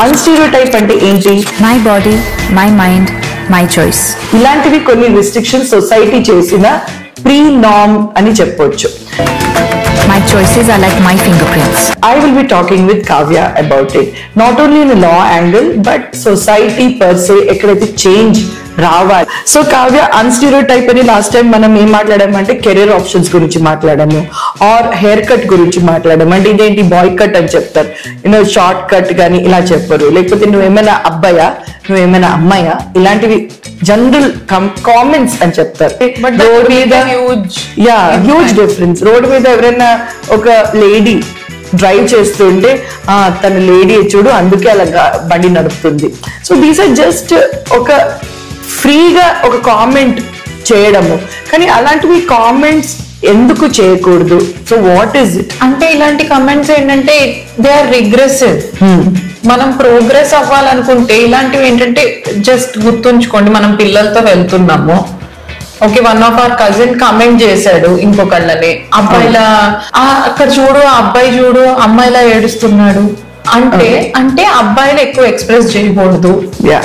అన్స్టీరియోటైప్ అంటే ఏంటి? My body, my mind, my choice. ఇలాంటివి కొన్ని రిస్ట్రిక్షన్స్ సొసైటీ చేసిన ప్రీ నార్మ్ అని చెప్పొచ్చు. My choices are like my fingerprints. I will be talking with Kavya about it. Not only in a law angle, but society per se, ekkadaithe change రావాలి. So Kavya, అన్స్టీరియోటైప్ అని last time మనం ఏం మాట్లాడామంటే career options గురించి మాట్లాడాము, or hair cut గురించి మాట్లాడాము. అంటే ఇదేంటి బాయ్ కట్ అని చెప్తారు, షార్ట్ కట్ కానీ ఇలా చెప్పరు. లేకపోతే నువ్వేమైనా అబ్బాయా, నువ్వేమైనా అమ్మాయా, ఇలాంటివి జనరల్ కామెంట్స్ అని చెప్తారు. రోడ్ మీద హ్యూజ్ డిఫరెన్స్. రోడ్ మీద ఎవరైనా ఒక లేడీ డ్రైవ్ చేస్తుంటే తన లేడీ చూడు అందుకే అలా బండి నడుపుతుంది. సో దీస్ ఆర్ జస్ట్ ఒక ఫ్రీగా ఒక కామెంట్ చేయడము. కానీ అలాంటివి కామెంట్స్ ఎందుకు చేయకూడదు? సో వాట్ ఈస్ ఇట్ అంటే ఇలాంటి కమెంట్స్ ఏంటంటే దే ఆర్ రిగ్రెసివ్. మనం ప్రోగ్రెస్ అవ్వాలనుకుంటే ఇలాంటివి ఏంటంటే జస్ట్ గుర్తుంచుకోండి, మనం పిల్లలతో వెళ్తున్నాము, okay, one of our cousin comment చేశాడు ఇంకొకళ్ళని, అబ్బాయిలా అక్కడ చూడు, ఆ అబ్బాయి చూడు అమ్మాయిలా ఏడుస్తున్నాడు అంటే అబ్బాయిలు ఎక్కువ ఎక్స్ప్రెస్ చేయకూడదు,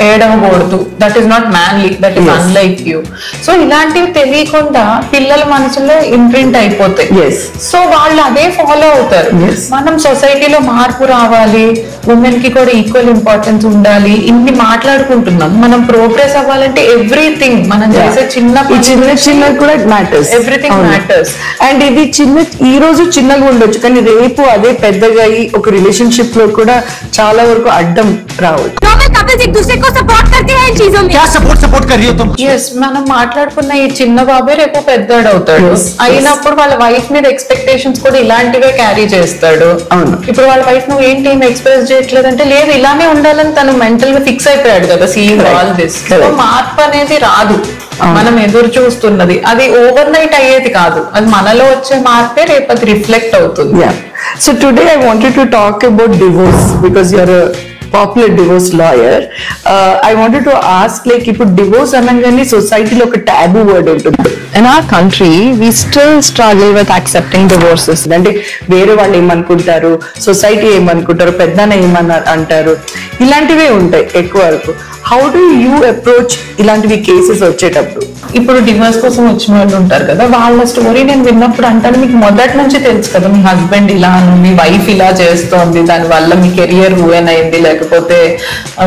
ఏడవకూడదు, that is not manly, that is unlike you. So ఇలాంటివి తెలియకుండా పిల్లల మనసులో ఇంప్రింట్ అయిపోతాయి. సో వాళ్ళు అదే ఫాలో అవుతారు. మనం సొసైటీలో మార్పు రావాలి, ఉమెన్ కి కూడా ఈక్వల్ ఇంపార్టెన్స్ ఉండాలి, ఇన్ని మాట్లాడుకుంటున్నాం. మనం ప్రోగ్రెస్ అవ్వాలంటే ఎవ్రీథింగ్ మనం చేసే చిన్న కూడా మ్యాటర్స్, ఎవ్రీథింగ్ మ్యాటర్స్. అండ్ ఇది ఈ రోజు చిన్నగా ఉండొచ్చు, కానీ రేపు అదే పెద్దగా అయ్యి ఒక రిలేషన్షిప్ లో కూడా చాలా వరకు అడ్డం రావచ్చు. మనం మాట్లాడుకున్న ఈ చిన్న బాబే రేపు పెద్దడు అవుతాడు, అయినప్పుడు వాళ్ళ వైఫ్ మీద ఎక్స్పెక్టేషన్స్ కూడా ఇలాంటివే క్యారీ చేస్తాడు. ఇప్పుడు వాళ్ళ వైఫ్ నువ్వు ఏంటి ఎక్స్ప్రెస్ చేయట్లేదు అంటే, లేదు ఇలానే ఉండాలని తను మెంటల్ గా ఫిక్స్ అయిపోయాడు కదా, సీయింగ్ ఆల్ దిస్. మార్పు అనేది రాదు, మనం ఎదురు చూస్తున్నది అది ఓవర్ నైట్ అయ్యేది కాదు, అది మనలో వచ్చే మార్పే రేపు అది రిఫ్లెక్ట్ అవుతుంది. So today I wanted to talk about divorce because you're a popular divorce lawyer. I wanted to ask, like, ఇప్పుడు divorce అనగానే సొసైటీలో ఒక taboo word ఉంటుంది. In our country, we still struggle with accepting divorces. అంటే వేరే వాళ్ళు ఏమనుకుంటారు, society ఏమనుకుంటారు, పెద్దన ఏమన్నా అంటారు, ఇలాంటివే ఉంటాయి ఎక్కువ వరకు. హౌ డు యూ అప్రోచ్ ఇలాంటివి కేసెస్ వచ్చేటప్పుడు? ఇప్పుడు డివోర్స్ కోసం వచ్చిన వాళ్ళు ఉంటారు కదా, వాళ్ళ స్టోరీ నేను విన్నప్పుడు అంటాను, మీకు మొదటి నుంచి తెలుసు కదా మీ హస్బెండ్ ఇలా, మీ వైఫ్ ఇలా చేస్తోంది, దాని వల్ల మీ కెరియర్ రూయిన్ అయింది, లేకపోతే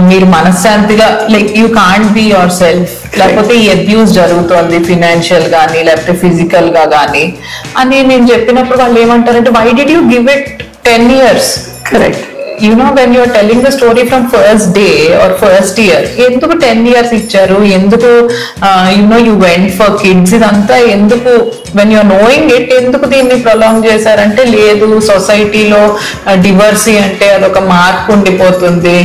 మీరు మనశ్శాంతిగా like you can't be your self, లేకపోతే ఈ అబ్యూస్ జరుగుతోంది ఫినాన్షియల్ గానీ లేకపోతే ఫిజికల్ గా గానీ అని నేను చెప్పినప్పుడు వాళ్ళు ఏమంటారంటే, why did you give it 10 years? Correct. You know, when you're telling the story from first day or first year, ఎందుకు 10 years ఇచ్చారు, ఎందుకు you went for kids, ఇదంతా ఎందుకు, when you're knowing it, ఎందుకు దీన్ని ప్రొలాంగ్ చేశారంటే, లేదు సొసైటీలో డివర్సీ అంటే అదొక మార్క్ ఉండిపోతుంది,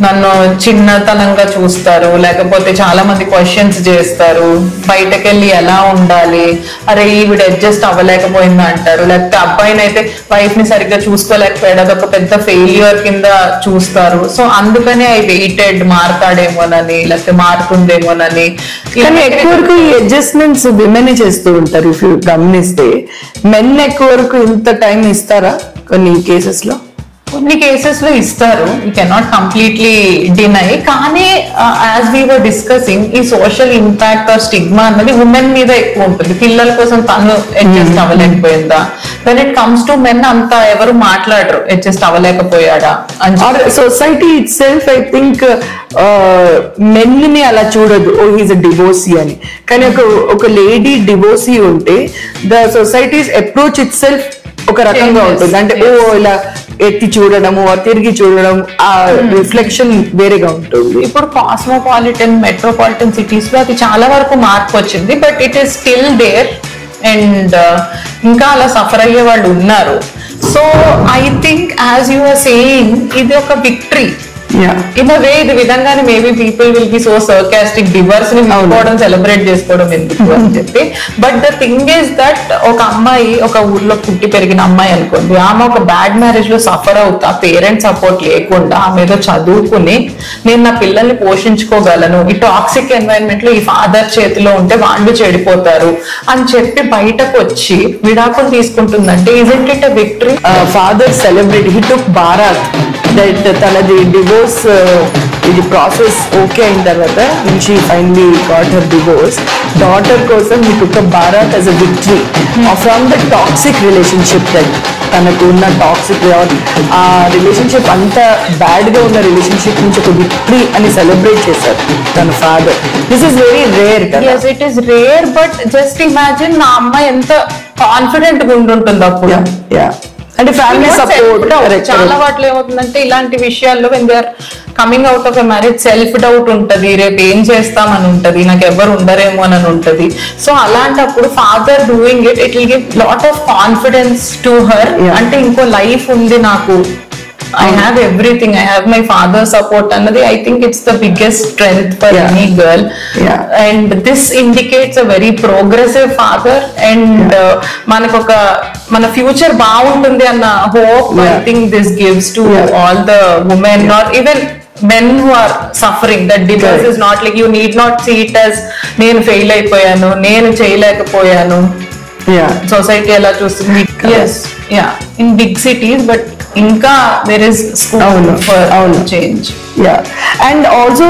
నన్ను చిన్నతనంగా చూస్తారు, లేకపోతే చాలా మంది క్వశ్చన్స్ చేస్తారు, బయటకెళ్ళి ఎలా ఉండాలి, అరే ఈవిడ అడ్జస్ట్ అవ్వలేకపోయిందా అంటారు, లేకపోతే అబ్బాయిని అయితే వైఫ్ ని సరిగ్గా చూసుకోలేకపోయాడు, అదొక పెద్ద ఫెయిల్యూర్ కింద చూస్తారు. సో అందుకనే ఐ వెయిటెడ్ మారుతాడేమోనని, లేకపోతే మారుతుందేమోనని. కానీ ఎక్కువ వరకు ఈ అడ్జస్ట్మెంట్స్ విమెన్ చేస్తూ ఉంటారు. ఇఫ్ యూ గమనిస్తే మెన్ ఎక్కువ వరకు ఇంత టైం ఇస్తారా? కొన్ని కేసెస్ లో ఇస్తారు, యూ కెనాట్ కంప్లీట్లీ డినై. కానీ యాజ్ వీ వర్ డిస్కసింగ్, ఈ సోషల్ ఇంపాక్ట్ ఆర్ స్టిగ్మా అన్నది ఉమెన్ మీద ఎక్కువ ఉంటుంది. పిల్లల కోసం తను అడ్జస్ట్ అవ్వలేకపోయిందా, when it comes to men అంతా ఎవరు మాట్లాడరు అడ్జస్ట్ అవ్వలేకపోయాడా అని. Society itself I think men ని అలా చూడదు, ఓ హీస్ అ డివోర్సీ అని. కానీ ఒక లేడీ డివోర్సీ ఉంటే the societies approach it self ఒక రకంగా ఉంటుంది. అంటే ఓ ఇలా ఎత్తి చూడడము, తిరిగి చూడడం, ఆ రిఫ్లెక్షన్ వేరేగా ఉంటుంది. ఇప్పుడు కాస్మోపాలిటన్ మెట్రోపాలిటన్ సిటీస్ లో అది చాలా వరకు మార్పు వచ్చింది, but it is still there and ఇంకా అలా సఫర్ అయ్యే వాళ్ళు ఉన్నారు. So I think as you are saying, ఇది ఒక విక్టరీ ఇన్ అ వే. ఇది విధంగానే maybe people will be so sarcastic, divorce ని నవ్వుకోవడం, సెలబ్రేట్ చేసుకోవడం ఎందుకు అని చెప్పి. But the thing is that ఒక అమ్మాయి ఒక ఊర్లో పుట్టి పెరిగిన అమ్మాయి అనుకోండి, ఆమె ఒక బ్యాడ్ మ్యారేజ్ లో సఫర్ అవుతా, పేరెంట్స్ సపోర్ట్ లేకుండా ఆమె ఏదో చదువుకుని నేను నా పిల్లల్ని పోషించుకోగలను, ఈ టాక్సిక్ ఎన్వైరన్మెంట్ లో ఈ ఫాదర్ చేతిలో ఉంటే వాళ్ళు చెడిపోతారు అని చెప్పి బయటకు వచ్చి విడాకులు తీసుకుంటుందంటే, isn't it a victory? Father celebrity, he took baraat that తనది డివోర్స్ ఇది ప్రాసెస్ ఓకే అయిన తర్వాత she finally got her divorce. Daughter కోసం he took a Bharat as a victory from the toxic relationship that తనకు ఉన్న టాక్సిక్ ఆ relationship అంత bad గా ఉన్న రిలేషన్షిప్ నుంచి ఒక విక్టరీ అని సెలబ్రేట్ చేశారు తన father. This is very rare కదా. yes it is rare but just imagine నా అమ్మాయి ఎంత కాన్ఫిడెంట్ గా ఉంటుంటుంది అప్పుడు. అంటే ఫ్యామిలీ సపోర్ట్ చాలా వాటిలో ఏమవుతుందంటే ఇలాంటి విషయాల్లో when they are coming out of a marriage self doubt ఉంటది, రేపు ఏం చేస్తామని ఉంటది, నాకు ఎవరు ఉండరేమో అని ఉంటది. సో అలాంటప్పుడు father doing it will give lot of confidence to her. అంటే ఇంకో లైఫ్ ఉంది నాకు, I have everything, I have my father's support annadi I think it's the biggest strength for any girl. And this indicates a very progressive father and manakoka mana future baaguntundi anna hope I think this gives to all the women or even men who are suffering. That divorce is not like, you need not see it as nenu fail ayipoyanu, nenu cheyalekapoyanu, society ela chusthundi. Yes, in big cities, but ఇంకా there is scope for change. And also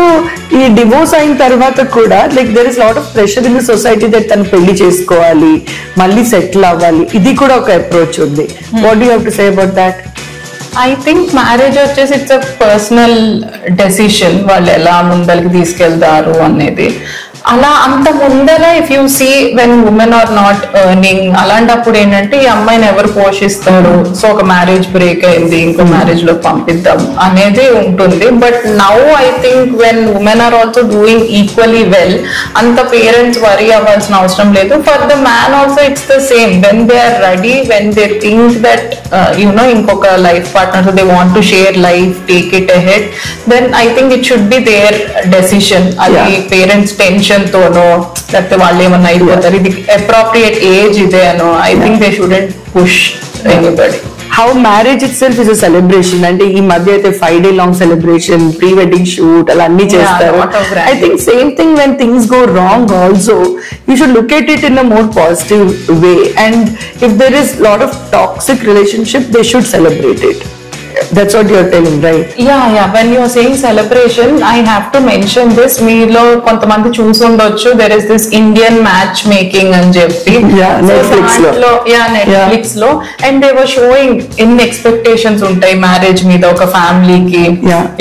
ఈ divorce అయిన తర్వాత కూడా like there is lot of pressure in the society that తను పెళ్లి చేసుకోవాలి, మళ్ళీ settle అవ్వాలి. ఇది కూడా ఒక అప్రోచ్ ఉంది. What do you have to say about that? I think marriage వచ్చేసి it's a personal decision, వాళ్ళు ఎలా ముందరికి తీసుకెళ్తారు అనేది. అలా అంత ముందర if you see when women are not earning, అలాంటప్పుడు ఏంటంటే ఈ అమ్మాయిని ఎవరు పోషిస్తారు, సో ఒక మ్యారేజ్ బ్రేక్ అయింది, ఇంకో మ్యారేజ్ లో పంపిద్దాం అనేది ఉంటుంది. But now I think when women are also doing equally well, అంత పేరెంట్స్ వరీ అవ్వాల్సిన అవసరం లేదు. For the man also it's the same. When they are ready, when they think that ఇంకొక life partner, they want to share life, take it ahead, then I think it should be their decision. అది parents tension తోనో లేకపోతే వాళ్ళు ఏమన్నా అయిపోతారు, ఇది appropriate age ఇదే అనో, I think they shouldn't push anybody. How marriage it self is a celebration. అంటే ఈ మధ్య అయితే 5 day long celebration, pre wedding shoot అలా అన్ని చేస్తారు. I think same thing when things go wrong also you should look at it in a more positive way. And if there is lot of toxic relationship they should celebrate it. That's what you're telling, right? Yeah. When you're saying celebration, I have to mention this. మీలో కొంతమంది చూసుండొచ్చు, there is this Indian matchmaking అని చెప్పి Netflix లో and they were showing in expectations ఉంటాయి marriage మీద ఒక ఫ్యామిలీకి.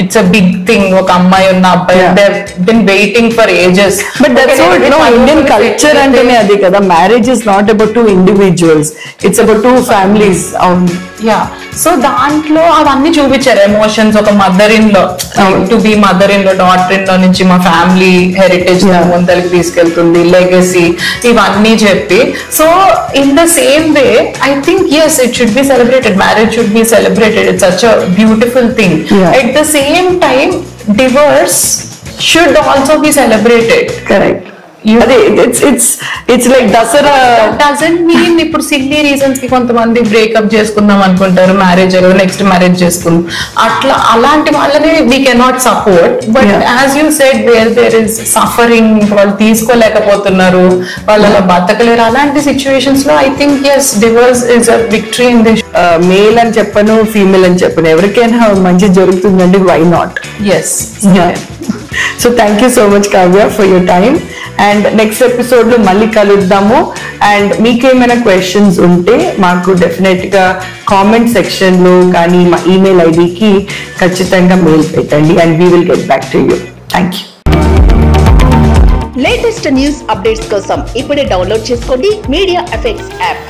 It's a big thing. ఒక అమ్మాయి ఉన్న అబ్బాయి, they've been waiting for ages. But that's what Indian culture అంటేనే అది కదా. Marriage is not about 2 individuals. It's about 2 families. So దాంట్లో అవన్నీ చూపించారు ఎమోషన్స్. ఒక మదర్ ఇన్ లో టు బి మదర్ ఇన్ లో, డాటర్ ఇన్ లో నుంచి మా ఫ్యామిలీ హెరిటేజ్ ముందరికి తీసుకెళ్తుంది, లెగసీ, ఇవన్నీ చెప్పి. So in the same way I think yes it should be celebrated, marriage should be celebrated, it's such a beautiful thing. At the same time divorce should also be celebrated. Correct. It's like Dasara. Doesn't mean ఇప్పుడు silly reasons కి కొంతమంది breakup చేసుకుందాం అనుకుంటారు, marriage next marriage చేసుకుందాం, అట్లా అలాంటి వాళ్ళని we cannot support. But as you said, there is suffering, వాళ్ళు తీసుకోలేకపోతున్నారు, వాళ్ళు అలా బతకలేరు. అలాంటి సిచ్యువేషన్స్ లో I think yes divorce is a victory in this. Male అని చెప్పను, ఫీమేల్ అని చెప్పను, ఎవరికైనా మంచి జరుగుతుందండి, why not? Yes. So thank you so much Kavya for your time, and next episode లో మళ్ళీ కలుద్దాము. అండ్ మీకేమైనా క్వశ్చన్స్ ఉంటే మాకు డెఫినెట్ గా కామెంట్ సెక్షన్ లో కానీ మా ఈమెయిల్ ఐడికి ఖచ్చితంగా మెయిల్ పెట్టండి and we will get back to you. Thank you. Latest news updates కోసం ఇప్పుడే డౌన్లోడ్ చేసుకోండి మీడియా ఎఫెక్ట్స్ యాప్.